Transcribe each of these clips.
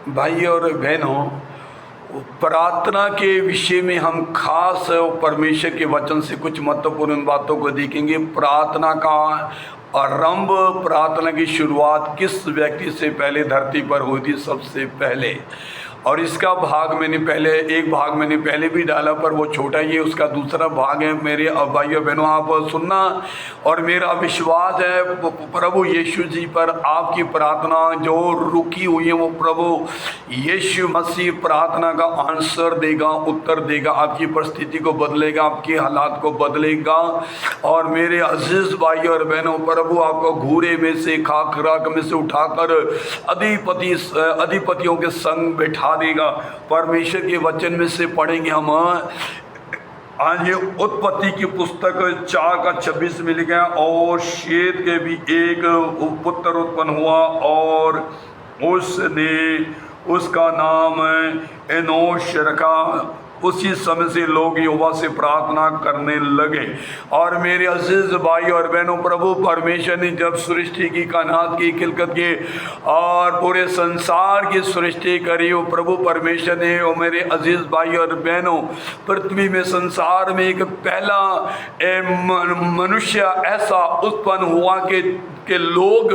भाई और बहनों, प्रार्थना के विषय में हम खास परमेश्वर के वचन से कुछ महत्वपूर्ण बातों को देखेंगे। प्रार्थना का आरंभ, प्रार्थना की शुरुआत किस व्यक्ति से पहले धरती पर हुई थी? सबसे पहले। और इसका भाग एक भाग मैंने पहले भी डाला, पर वो छोटा ही है। उसका दूसरा भाग है, मेरे भाइयों बहनों, आप सुनना। और मेरा विश्वास है प्रभु यीशु जी पर आपकी प्रार्थना जो रुकी हुई है, वो प्रभु यीशु मसीह प्रार्थना का आंसर देगा, उत्तर देगा, आपकी परिस्थिति को बदलेगा, आपके हालात को बदलेगा। और मेरे अजीज भाई और बहनों, प्रभु आपको घूरे में से, खाक में से उठाकर अधिपतियों के संग बैठा देगा। परमेश्वर के वचन में से पढ़ेंगे हम। आज ये उत्पत्ति की पुस्तक 4:26 में लिखा है, और शेत के भी एक पुत्र उत्पन्न हुआ और उसका नाम एनोश रखा। उसी समय से लोग यहोवा से प्रार्थना करने लगे। और मेरे अजीज भाई और बहनों, प्रभु परमेश्वर ने जब सृष्टि की, कायनात की, खिलकत की और पूरे संसार की सृष्टि करी, वो प्रभु परमेश्वर ने, और मेरे अजीज भाई और बहनों, पृथ्वी में, संसार में एक पहला मनुष्य ऐसा उत्पन्न हुआ कि लोग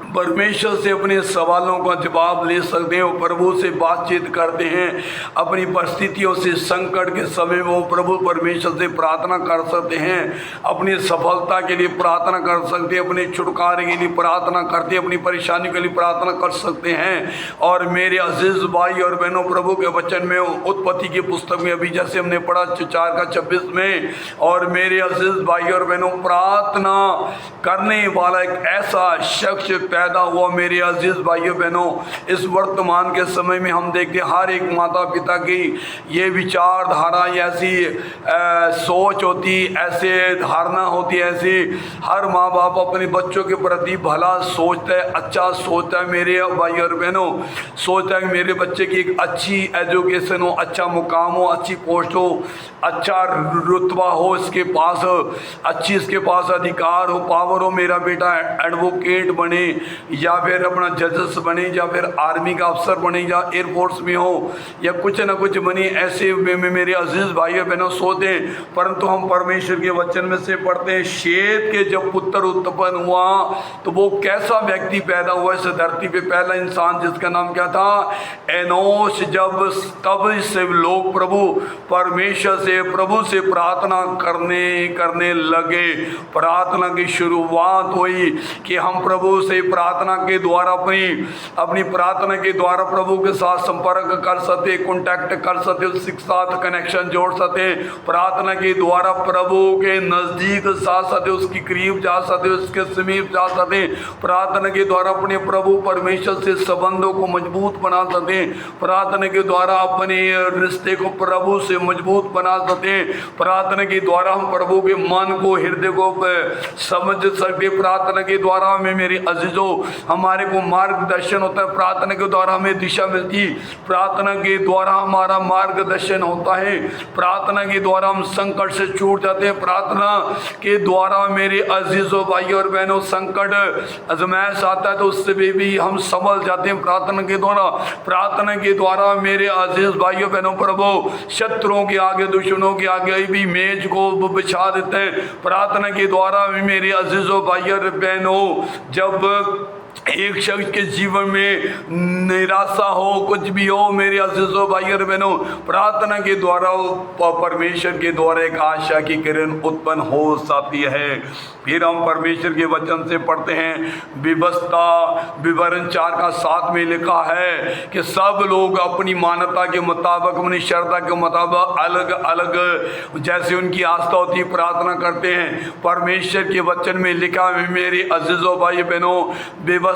परमेश्वर से अपने सवालों का जवाब ले सकते हैं, वो प्रभु से बातचीत करते हैं। अपनी परिस्थितियों से, संकट के समय वो प्रभु परमेश्वर से प्रार्थना कर सकते हैं। अपनी सफलता के लिए प्रार्थना कर सकते हैं, अपने छुटकारे के लिए प्रार्थना करते हैं, अपनी परेशानी के लिए प्रार्थना कर सकते हैं। और मेरे अजीज भाई और बहनों, प्रभु के वचन में उत्पत्ति की पुस्तक में अभी जैसे हमने पढ़ा 4:26 में, और मेरे अजीज भाई और बहनों, प्रार्थना करने वाला एक ऐसा शख्स पैदा हुआ। मेरे अजीज भाइयों बहनों, इस वर्तमान के समय में हम देखते हैं हर एक माता पिता की ये विचारधारा, ऐसी सोच होती, ऐसे धारणा होती, ऐसी हर माँ बाप अपने बच्चों के प्रति भला सोचता है, अच्छा सोचता है। मेरे भाई और बहनों, सोचता है कि मेरे बच्चे की एक अच्छी एजुकेशन हो, अच्छा मुकाम हो, अच्छी पोस्ट हो, अच्छा रुतबा हो इसके पास, अच्छी इसके पास अधिकार हो, पावर हो, मेरा बेटा एडवोकेट बने, या फिर अपना जजेस बने, या फिर आर्मी का अफसर बने, या एयरफोर्स में हो, या कुछ ना कुछ बने। ऐसे में मेरे अजीज भाइयों बहनों सोते हैं। परंतु हम परमेश्वर के वचन में से पढ़ते हैं, शेत के जब पुत्र उत्पन्न हुआ तो वो कैसा व्यक्ति पैदा हुआ इस धरती पे? पहला इंसान जिसका नाम क्या था? एनोश। तब से लोग प्रभु से प्रार्थना करने लगे। प्रार्थना की शुरुआत हुई कि हम प्रभु से प्रार्थना के द्वारा अपनी प्रार्थना के द्वारा प्रभु के साथ संपर्क कर सकते, कांटेक्ट कर सकते, उसके साथ कनेक्शन जोड़ सकते। प्रार्थना के द्वारा प्रभु के नजदीक जा सकते, उसकी करीब जा सकते, उसके समीप जा सकते। प्रार्थना के द्वारा अपने प्रभु परमेश्वर से संबंधों को मजबूत बना सकते। प्रार्थना के द्वारा अपने रिश्ते को प्रभु से मजबूत बना सकते। प्रार्थना के द्वारा हम प्रभु के मन को, हृदय को समझ सकते। प्रार्थना के द्वारा हमें, मेरे अजीजों, हमारे को मार्गदर्शन होता है। प्रार्थना के द्वारा हमें दिशा मिलती। प्रार्थना के द्वारा हमारा मार्गदर्शन होता है। प्रार्थना के द्वारा हम संकट से छूट जाते हैं। प्रार्थना के द्वारा मेरे अजीजों, भाई और बहनों, संकट अजमाइश आता है तो उससे भी हम संभल जाते हैं प्रार्थना के द्वारा। प्रार्थना के द्वारा मेरे अजीज भाइयों बहनों, प्रभु शत्रुओं के आगे, दुश्मनों के आगे भी मेज को बिछा देते हैं। प्रार्थना के द्वारा मेरे अजीजों, भाई और बहनों, जब एक शख्स के जीवन में निराशा हो, कुछ भी हो, मेरे अजीजों, भाई और बहनों, प्रार्थना के द्वारा, परमेश्वर के द्वारा एक आशा की किरण उत्पन्न हो जाती है। फिर हम परमेश्वर के वचन से पढ़ते हैं, व्यवस्था विवरण 4:7 में लिखा है कि सब लोग अपनी मान्यता के मुताबिक, अपनी श्रद्धा के मुताबिक, अलग अलग जैसे उनकी आस्था होती है, प्रार्थना करते हैं। परमेश्वर के वचन में लिखा है, मेरे अजीजों, भाई बहनों, व्यवस्था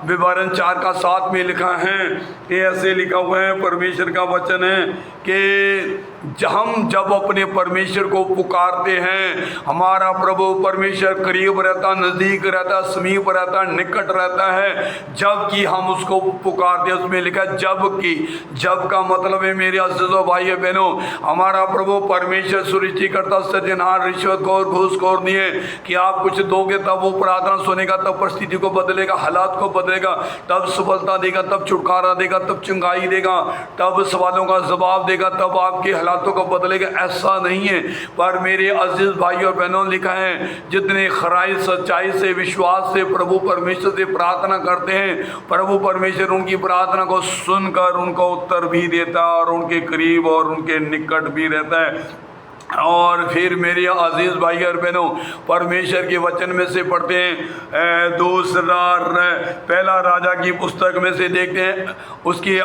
विवरण 4:7 में लिखा है कि ऐसे लिखा हुआ है, परमेश्वर का वचन है कि हम जब अपने परमेश्वर को पुकारते हैं, हमारा प्रभु परमेश्वर करीब रहता, नज़दीक रहता, समीप रहता, निकट रहता है। जबकि हम उसको पुकारते हैं, उसमें लिखा जबकि, जब का मतलब है मेरे अज़ीज़ों भाइयों बहनों, हमारा प्रभु परमेश्वर सृष्टि करता, सृजनहार, रिश्वतखोर, घूसखोर नहीं है कि आप कुछ दोगे तब वो प्रार्थना सुनेगा, तब परिस्थिति को बदलेगा, हालात को बदलेगा, तब सफलता देगा, तब छुटकारा देगा, तब चंगाई देगा, तब सवालों का जवाब देगा, तब आपके हालातों को बदलेगा। ऐसा नहीं है। पर मेरे अजीज भाइयों और बहनों, लिखा है जितने खराई सच्चाई से विश्वास से प्रभु परमेश्वर से प्रार्थना करते हैं, प्रभु परमेश्वर उनकी प्रार्थना को सुनकर उनको उत्तर भी देता है और उनके करीब और उनके निकट भी रहता है। और फिर मेरे अजीज भाई और बहनों, परमेश्वर के वचन में से पढ़ते हैं, पहला राजा की पुस्तक में से देखते हैं, उसकी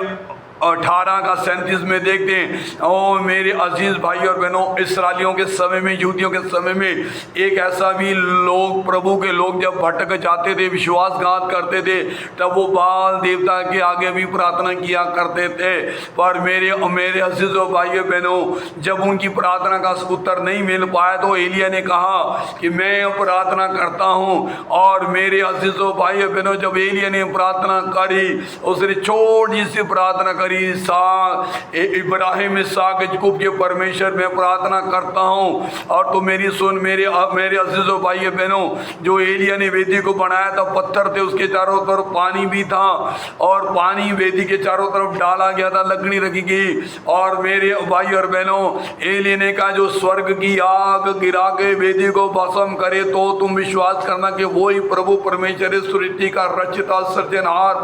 18 का 37 में देखते हैं। ओ मेरे अजीज भाई और बहनों, इस्राएलियों के समय में, यहूदियों के समय में एक ऐसा भी लोग, प्रभु के लोग जब भटक जाते थे, विश्वासघात करते थे, तब वो बाल देवता के आगे भी प्रार्थना किया करते थे। पर मेरे अजीजों भाई और बहनों, जब उनकी प्रार्थना का उत्तर नहीं मिल पाया तो एलिया ने कहा कि मैं प्रार्थना करता हूँ। और मेरे अजीजों भाई और बहनों, जब एलिया ने प्रार्थना करी, उसने छोटी सी प्रार्थना करी, इब्राहिम, इसहाक, याकूब के परमेश्वर में प्रार्थना करता हूँ और तो मेरी सुन। मेरे अजीजों भाई बहनों, जो एलिया ने वेदी को बनाया था, पत्थर थे, उसके चारों तरफ पानी भी था और पानी वेदी के चारों तरफ डाला गया था, लकड़ी रखी गई। और मेरे भाई और बहनों, एलिया ने कहा जो स्वर्ग की आग गिरा के वेदी को भस्म करे तो तुम विश्वास करना कि वो ही प्रभु परमेश्वर सृष्टि का रचता, सृजनहार,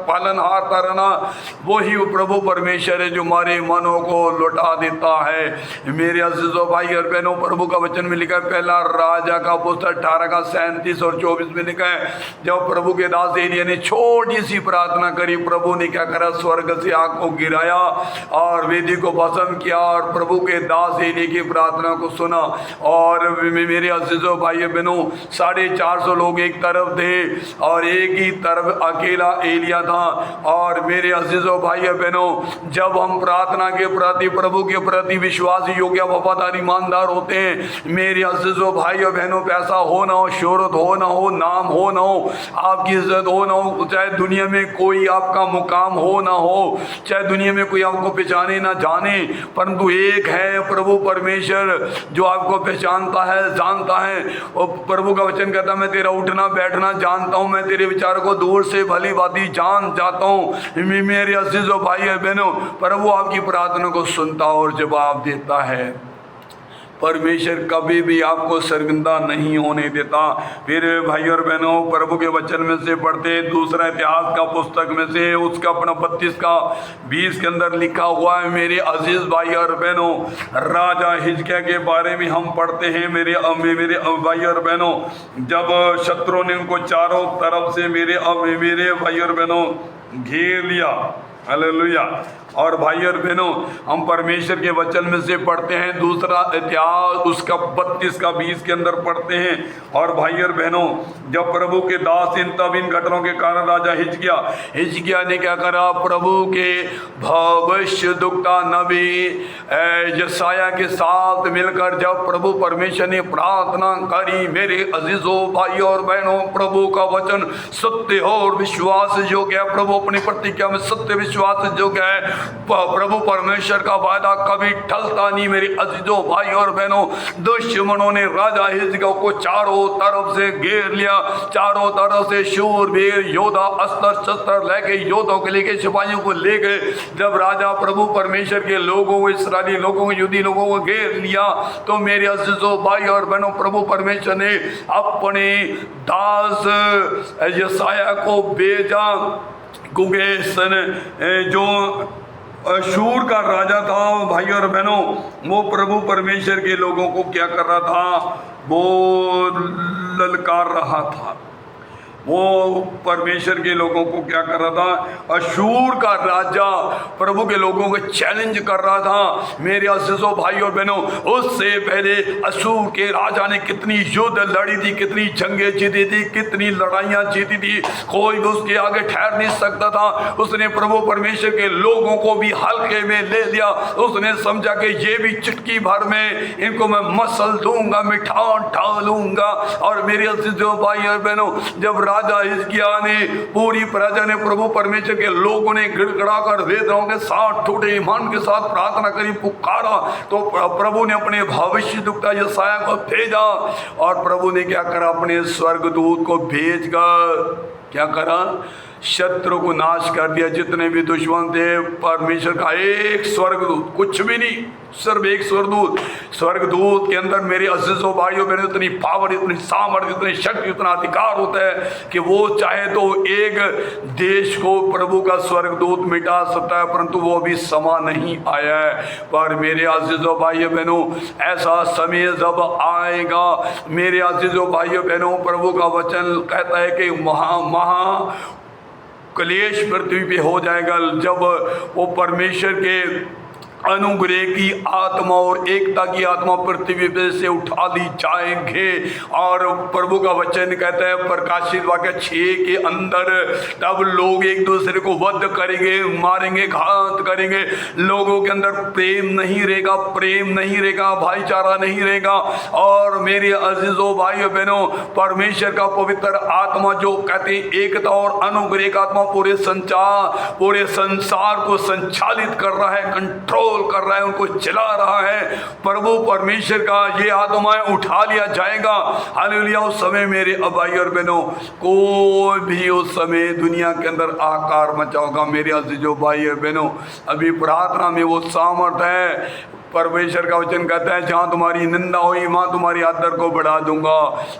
पालनहार, तारना, वो ही प्रभु परमेश्वर है जो हमारे मनों को लौटा देता है। मेरे अजीजों भाई और बहनों, प्रभु का वचन में लिखा है, पहला राजा का पुस्तक 18 का 37 और 24 में लिखा है, जब प्रभु के दास एलिया ने छोटी सी प्रार्थना करी, प्रभु ने क्या करा, स्वर्ग से आग को गिराया और वेदी को भस्म किया और प्रभु के दास एलिया की प्रार्थना को सुना। और मेरे अजीजों भाई बहनों, 450 लोग एक तरफ थे और एक ही तरफ अकेला एलिया था। और मेरे अजीजों भाई बहनों, जब हम प्रार्थना के प्रति, प्रभु के प्रति विश्वास योग्य, वफादार, ईमानदार होते हैं, मेरे अजीजों भाई और बहनों, पैसा हो ना हो, शोहरत हो ना हो, नाम हो ना हो, आपकी इज्जत हो ना हो, चाहे दुनिया में कोई आपका मुकाम हो ना हो, चाहे दुनिया में कोई आपको पहचाने ना जाने, परंतु एक है प्रभु परमेश्वर जो आपको पहचानता है, जानता है। और प्रभु का वचन कहता है, मैं तेरा उठना बैठना जानता हूँ, मैं तेरे विचारों को दूर से भली भांति जान जाता हूँ। मेरे अजीजों भाई और बहनों, प्रभु आपकी प्रार्थना को सुनता और जवाब देता है। परमेश्वर कभी भी आपको शर्मिंदा नहीं होने देता। फिर भाई और बहनों, प्रभु के वचन में से पढ़ते, दूसरा इतिहास का पुस्तक में से उसका अपना 32 का 20 के अंदर लिखा हुआ है। मेरे अजीज भाई और बहनों, राजा हिजकिय्याह के बारे में हम पढ़ते हैं। मेरे भाई और बहनों, जब शत्रु ने उनको चारों तरफ से मेरे भाई और बहनों घेर लिया, हालेलुया। और भाई और बहनों, हम परमेश्वर के वचन में से पढ़ते हैं, दूसरा इतिहास उसका 32 का 20 के अंदर पढ़ते हैं। और भाई और बहनों, जब प्रभु के दास इन घटनाओं के कारण राजा हिजकिय्याह ने क्या करा, प्रभु के भविष्यद्वक्ता नबी यशायाह के साथ मिलकर जब प्रभु परमेश्वर ने प्रार्थना करी, मेरे अजीजों भाई और बहनों, प्रभु का वचन सत्य और विश्वास योग्य है। प्रभु अपनी प्रतिज्ञा में सत्य विश्वास योग्य है। प्रभु परमेश्वर का वादा कभी टलता नहीं। मेरे अजीजों भाई और बहनों, दुश्मनों ने राजा हिजकिय्याह को चारों तरफ से घेर लिया, चारों तरफ से शूरवीर योद्धा अस्त्र शस्त्र लेके, योद्धाओं के लेके, सिपाहियों को लेके, जब राजा प्रभु परमेश्वर के लोगों को, इस्राएली लोगों को, यहूदी लोगों को घेर लिया, तो मेरे अजीजों भाई और बहनों, प्रभु परमेश्वर ने अपने दास यशायाह को भेजा। जो अशूर का राजा था, भाई और बहनों, वो प्रभु परमेश्वर के लोगों को क्या कर रहा था, वो ललकार रहा था। वो परमेश्वर के लोगों को क्या कर रहा था, अशूर का राजा प्रभु के लोगों को चैलेंज कर रहा था। मेरे अजीजों भाई और बहनों, उससे पहले अशूर के राजा ने कितनी युद्ध लड़ी थी, कितनी जंगें जीती थी, कितनी लड़ाइयां जीती थी, कोई भी उसके आगे ठहर नहीं सकता था। उसने प्रभु परमेश्वर के लोगों को भी हल्के में ले लिया। उसने समझा कि ये भी चुटकी भर में इनको मैं मसल दूंगा, मिठा डालूंगा। और मेरे अजीजों भाई और बहनों, जब राजा हिजकिय्याह ने, पूरी प्रजा ने, प्रभु परमेश्वर के लोगों ने गिड़गिड़ा कर वेदनाओं के साथ टूटे ईमान के साथ प्रार्थना करी, पुकारा, तो प्रभु ने अपने भविष्यद्वक्ता यशायाह को भेजा। और प्रभु ने क्या करा, अपने स्वर्गदूत को भेजकर क्या करा, शत्रु को नाश कर दिया। जितने भी दुश्मन थे, परमेश्वर का एक स्वर्गदूत, कुछ भी नहीं, सिर्फ एक स्वर्गदूत के अंदर मेरे अजीजों भाइयों बहनों इतनी पावर, इतनी सामर्थ्य, इतनी शक्ति, इतना अधिकार होता है कि वो चाहे तो एक देश को प्रभु का स्वर्गदूत मिटा सकता है, परंतु वो अभी समय नहीं आया है। पर मेरे अजीजों भाइयों बहनों, ऐसा समय जब आएगा मेरे अजीजों भाइयों बहनों, प्रभु का वचन कहता है कि महा क्लेश पृथ्वी पे हो जाएगा, जब वो परमेश्वर के अनुग्रह की आत्मा और एकता की आत्मा पृथ्वी पे से उठा ली जाएंगे। और प्रभु का वचन कहता है प्रकाशित वाक्य 6 के अंदर, तब लोग एक दूसरे को वध करेंगे, मारेंगे, घात करेंगे, लोगों के अंदर प्रेम नहीं रहेगा, भाईचारा नहीं रहेगा। और मेरे अजीजों भाइयों बहनों, परमेश्वर का पवित्र आत्मा जो कहते हैं एकता और अनुग्रह का आत्मा पूरे संसार को संचालित कर रहा है, कंट्रोल कर रहा है, उनको चला रहा है। प्रभु परमेश्वर का ये आत्माएं उठा लिया जाएगा। हालेलुया। उस समय मेरे भाई और बहनों, कोई भी उस समय दुनिया के अंदर आकार मचा होगा। मेरे अजीजों भाई और बहनों, अभी प्रार्थना में वो सामर्थ है। परमेश्वर का वचन कहता है, जहाँ तुम्हारी निंदा हुई वहाँ तुम्हारी आदर को बढ़ा दूंगा,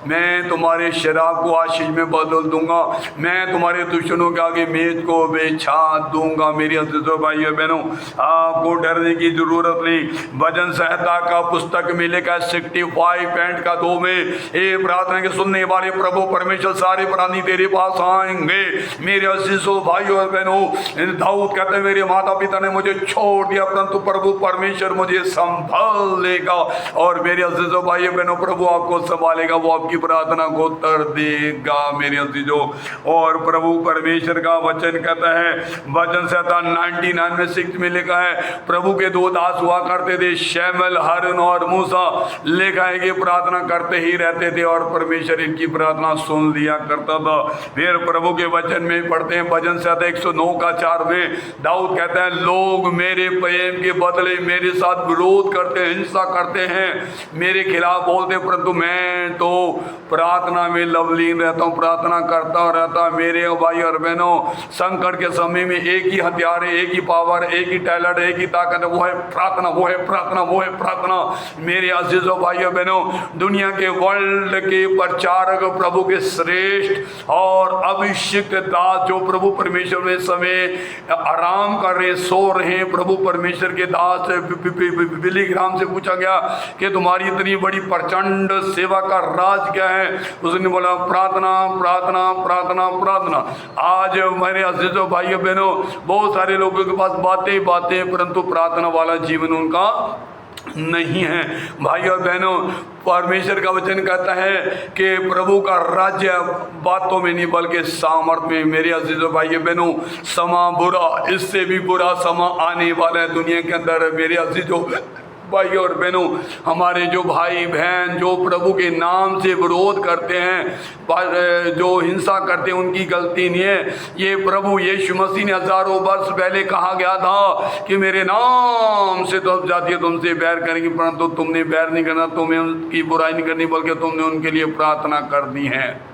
मैं तुम्हारे शराब को आशीष में बदल दूंगा, मैं तुम्हारे दुश्मनों के आगे मेज को बिछा दूंगा। मेरी अजीजों भाई और बहनों, आपको डरने की जरूरत नहीं। भजन संहिता का पुस्तक में लिखा है 65:2 में, ये प्रार्थना के सुनने वाले प्रभु परमेश्वर सारे प्राणी तेरे पास आएंगे। मेरे अजीजों भाई और बहनों, दाऊद कहते हैं, मेरे माता पिता ने मुझे छोड़ दिया, परंतु प्रभु परमेश्वर मुझे संभाल लेगा। और मेरे अजीजों भाइयों बहनों, प्रभु आपको संभालेगा, वो आपकी प्रार्थना को उत्तर देगा। मेरे अजीजों, और प्रभु परमेश्वर का वचन कहता है, भजन संहिता 99:6 में लिखा है, प्रभु के 2 दास हुआ करते थे, शैमुएल, हारून और मूसा। लिखा है कि प्रार्थना करते ही रहते थे और परमेश्वर इनकी प्रार्थना सुन लिया करता था। फिर प्रभु के वचन में पढ़ते हैं, भजन संहिता 109:4 में दाऊद कहता है, लोग मेरे प्रेम के बदले मेरे साथ विरोध करते हैं, हिंसा करते हैं, मेरे खिलाफ बोलते हैं, परंतु मैं तो प्रार्थना में लवलीन रहता हूँ, प्रार्थना करता रहता। मेरे भाई और बहनों, संकट के समय में एक ही हथियार है, एक ही पावर, एक ही टैलेंट, एक ही ताकत है, वो है प्रार्थना, वो है प्रार्थना, वो है प्रार्थना। मेरे अजीजों भाई और बहनों, दुनिया के वर्ल्ड के प्रचारक, प्रभु के श्रेष्ठ और अभिषिक्त दास जो प्रभु परमेश्वर में समय आराम कर रहे, सो रहे हैं, प्रभु परमेश्वर के दास बिली ग्राम से पूछा गया कि तुम्हारी इतनी बड़ी प्रचंड सेवा का राज क्या है? उसने बोला, प्रार्थना, प्रार्थना, प्रार्थना, प्रार्थना। आज मेरे अजीजों भाइयों बहनों, बहुत सारे लोगों के पास बातें, परंतु प्रार्थना वाला जीवन उनका नहीं है। भाई और बहनों, परमेश्वर का वचन कहता है कि प्रभु का राज्य बातों में नहीं बल्कि सामर्थ में। मेरे अजीजों भाई बहनों, समा बुरा, इससे भी बुरा समा आने वाला है दुनिया के अंदर। मेरे अजीजों भाई और बहनों, हमारे जो भाई बहन जो प्रभु के नाम से विरोध करते हैं, जो हिंसा करते हैं, उनकी गलती नहीं है। ये प्रभु यीशु मसीह ने हजारों वर्ष पहले कहा गया था कि मेरे नाम से तो जातियां तुमसे बैर करेंगी, परंतु तुमने बैर नहीं करना, तुम्हें उनकी बुराई नहीं करनी, बल्कि तुमने उनके लिए प्रार्थना कर दी है।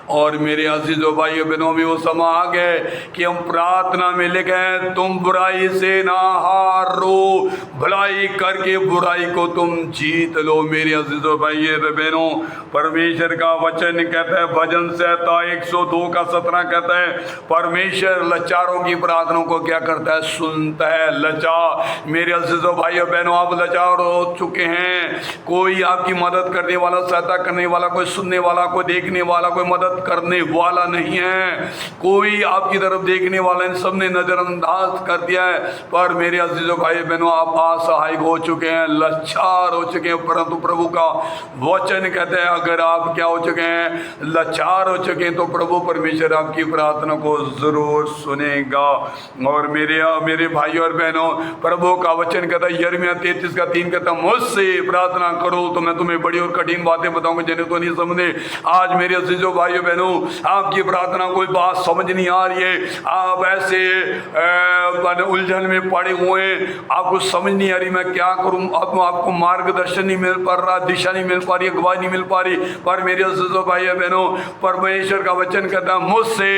और मेरे अजीजों भाइयों बहनों, भी वो समय आ गए कि हम प्रार्थना में लिखे हैं, तुम बुराई से ना हारो, भलाई करके बुराई को तुम जीत लो। मेरे अजीजों भाइयों बहनों, परमेश्वर का वचन कहता है, भजन संहिता 102:17 कहता है, परमेश्वर लाचारों की प्रार्थना को क्या करता है? सुनता है। लाचार, मेरे अजीजों भाइयों बहनों, आप लाचार हो चुके हैं, कोई आपकी मदद करने वाला, सहायता करने वाला, कोई सुनने वाला, कोई देखने वाला, कोई मदद मदद करने वाला नहीं है, कोई आपकी तरफ देखने वाला नहीं, सबने नजरअंदाज कर दिया है। पर मेरे अजीजों भाई बहनों, आप असहाय हो चुके हैं, लाचार हो चुके हैं, परंतु प्रभु का वचन कहते हैं अगर आप क्या हो चुके हैं, लाचार हो चुके हैं, तो प्रभु परमेश्वर आपकी प्रार्थना को जरूर सुनेगा। और मेरे भाई और बहनों, प्रभु का वचन कहता है यिर्मयाह 33:3 कहता है मुझसे प्रार्थना करो तो मैं तुम्हें बड़ी और कठिन बातें बताऊंगा जिन्हें तो नहीं समझे। आज मेरे अजीजों भाइयों बहनों, आपकी प्रार्थना कोई बात समझ नहीं आ रही है, आप ऐसे उलझन में पड़े हुए हैं, आपको समझ नहीं आ रही मैं क्या करूं, आपको मार्गदर्शन नहीं मिल पा रहा, दिशा नहीं मिल पा रही, अगुवाई नहीं मिल पा रही। पर मेरे अजीजों भाई बहनों, परमेश्वर का वचन कहता है मुझसे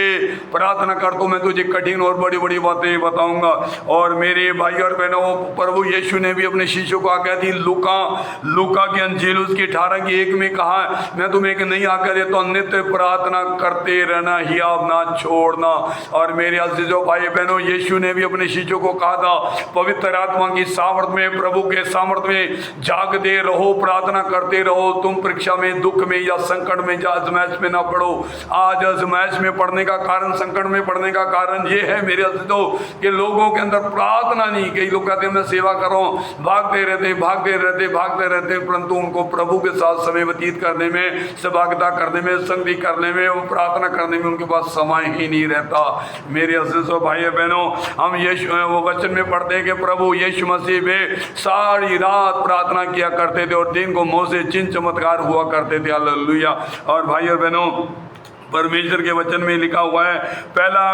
प्रार्थना कर तो मैं तुझे कठिन और बड़ी बड़ी बातें बताऊंगा। और मेरे भाई और बहनों, प्रभु यीशु ने भी अपने शिष्यों को आज्ञा दी, लूका की अंजील उसकी 18:1 में कहा मैं तुम्हें एक नई आज्ञा देता हूं, नित्य प्रार्थना करते रहना, हियाव ना छोड़ना। और मेरे अजीजों भाई बहनों, यीशु ने भी अपने शिष्यों को कहा था पवित्र आत्मा की सामर्थ में, प्रभु के सामर्थ में जागते रहो, प्रार्थना करते रहो, तुम परीक्षा में, दुख में या संकट में या आजमाइश में ना पड़ो। आज आजमाइश में पड़ने का कारण, संकट में पड़ने का कारण ये है मेरे अजीजों कि लोगों के अंदर प्रार्थना नहीं। कई लोग कहते हैं मैं सेवा कर रहा हूं, भागते रहते, परंतु उनको प्रभु के साथ समय व्यतीत करने में, सहभागिता करने में, संगति करने में, वो प्रार्थना करने में उनके पास समय ही नहीं रहता। मेरे अजीजों भाई बहनों, हम यीशु वो वचन में पढ़ते हैं कि प्रभु यीशु मसीह में सारी रात प्रार्थना किया करते थे और दिन को मुंह से चिन्ह चमत्कार हुआ करते थे। हालेलुया। और भाई और बहनों, परमेश्वर के वचन में लिखा हुआ है, पहला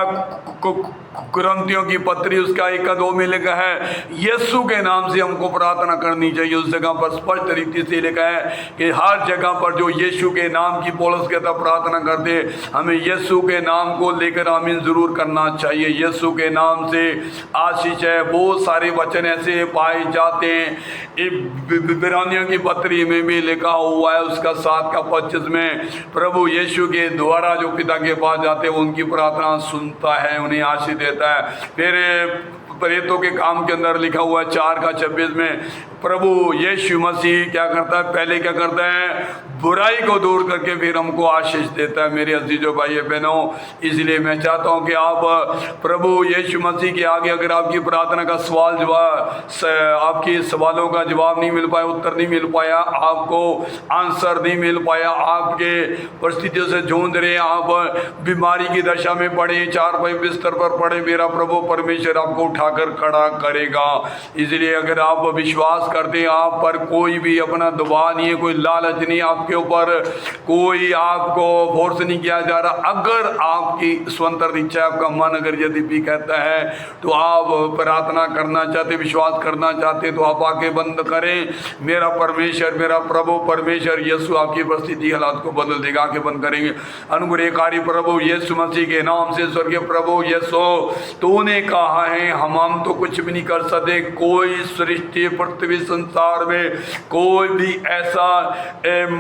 कुरिन्थियों की पत्री उसका 1-2 में लिखा है यीशु के नाम से हमको प्रार्थना करनी चाहिए। उस जगह पर स्पष्ट तरीके से लिखा है कि हर जगह पर जो यीशु के नाम की पौलुस कहता प्रार्थना करते, हमें यीशु के नाम को लेकर आमीन जरूर करना चाहिए। यीशु के नाम से आशीष है। बहुत सारे वचन ऐसे पाए जाते हैं, इब्रानियों की पत्री में भी लिखा हुआ है उसका 7:25 में, प्रभु यीशु के द्वारा जो पिता के पास जाते हैं उनकी प्रार्थना सुनता है, उन्हें आशीष देता है। फिर प्रेरितों के काम के अंदर लिखा हुआ है 4:26 में, प्रभु यीशु मसीह क्या करता है, पहले क्या करता है, बुराई को दूर करके फिर हमको आशीष देता है। मेरे अजीजों भाई बहनों, इसलिए मैं चाहता हूं कि आप प्रभु यीशु मसीह के आगे अगर आपकी प्रार्थना का सवाल जवाब, आपके सवालों का जवाब नहीं मिल पाया, उत्तर नहीं मिल पाया, आपको आंसर नहीं मिल पाया, आपके परिस्थितियों से जूझ रहे, आप बीमारी की दशा में पड़े, 4 बिस्तर पर पड़े, मेरा प्रभु परमेश्वर आपको उठाकर खड़ा करेगा। इसलिए अगर आप विश्वास करते हैं, आप पर कोई भी अपना दबाव नहीं है, कोई लालच नहीं, आपके ऊपर कोई आपको फोर्स नहीं किया जा रहा। अगर आपकी स्वतंत्र इच्छा, आपका मन अगर यदि भी कहता है तो आप प्रार्थना करना चाहते, विश्वास करना चाहते, तो आप आके बंद करें। मेरा परमेश्वर, मेरा प्रभु परमेश्वर यीशु आपकी परिस्थिति हालात को बदल देगा। आके बंद करेंगे। अनुग्रहकारी प्रभु यीशु मसीह के नाम से, स्वर्गीय प्रभु यीशु, तूने कहा है हम तो कुछ भी नहीं कर सकते। कोई सृष्टि पृथ्वी संसार में कोई भी ऐसा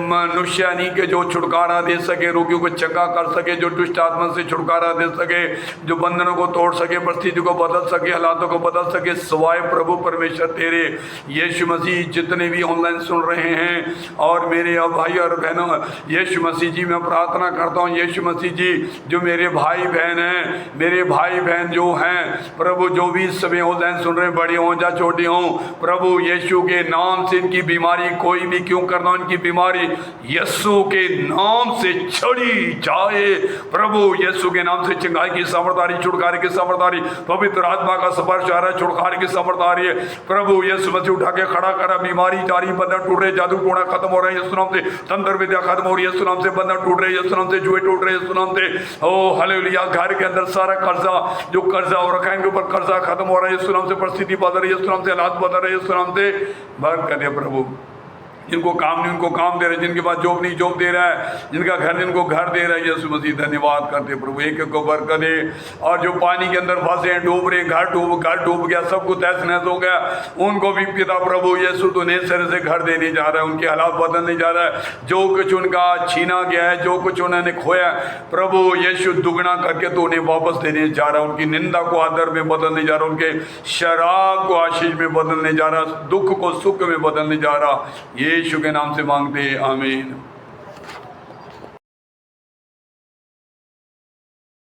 मनुष्य नहीं कि जो छुटकारा दे सके, रोगियों को चंगा कर सके, जो दुष्ट आत्मा से छुटकारा दे सके, जो बंधनों को तोड़ सके, परिस्थिति को बदल सके, हालातों को बदल सके, सिवाय प्रभु परमेश्वर तेरे। यीशु मसीह जितने भी ऑनलाइन सुन रहे हैं और मेरे भाई और बहनों, यीशु मसीह जी मैं प्रार्थना करता हूँ, यीशु मसीह जी जो मेरे भाई बहन हैं, मेरे भाई बहन जो हैं प्रभु, जो भी सभी ऑनलाइन सुन रहे हैं, बड़े हों या छोटे हों, प्रभु यीशु के नाम से इनकी बीमारी, कोई भी क्यों करना, इनकी बीमारी यीशु के नाम से छड़ी जाए। प्रभु यीशु के नाम से चंगाई की सामर्थ आ रही, छुटकारे की सामर्थ आ रही, पवित्र आत्मा का स्पर्श आ रहा है, छुटकारे की सामर्थ आ रही है। प्रभु यीशु मसीह उठा के खड़ा करा, बीमारी जा रही, बंधन टूट रहे, जादू टोना खत्म हो रहा है यीशु नाम से, तंत्र विद्या खत्म हो रही है यीशु नाम से, बंधन टूट रहे यीशु नाम से, जुए टूट रहे यीशु नाम से। ओ हालेलुया। घर के अंदर सारा कर्जा, जो कर्जा हो रखा है इनके ऊपर कर्जा खत्म हो रहा है यीशु नाम से, परिस्थिति बदल रही है यीशु नाम से, हालात बदल रहे यीशु नाम से। बरकत दे प्रभु। जिनको काम नहीं उनको काम दे रहे, जिनके पास जॉब नहीं जॉब दे रहा है, जिनका घर नहीं उनको घर दे रहा है यीशु मसीह। धन्यवाद करते प्रभु, एक एक को बरकत दे। और जो पानी के अंदर फंसे हैं, डूब रहे, घर डूब गया, सब कुछ तहस नहस हो गया, उनको भी पिता प्रभु यीशु तो नए सिरे से घर देने जा रहा है, उनके हालात बदलने जा रहा है। जो कुछ उनका छीना गया है, जो कुछ उन्होंने खोया, प्रभु यीशु दुगना करके तो उन्हें वापस देने जा रहा है। उनकी निंदा को आदर में बदलने जा रहा है, उनके शराब को आशीष में बदलने जा रहा है, दुख को सुख में बदलने जा रहा। यीशु के नाम से मांगते हैं, आमीन।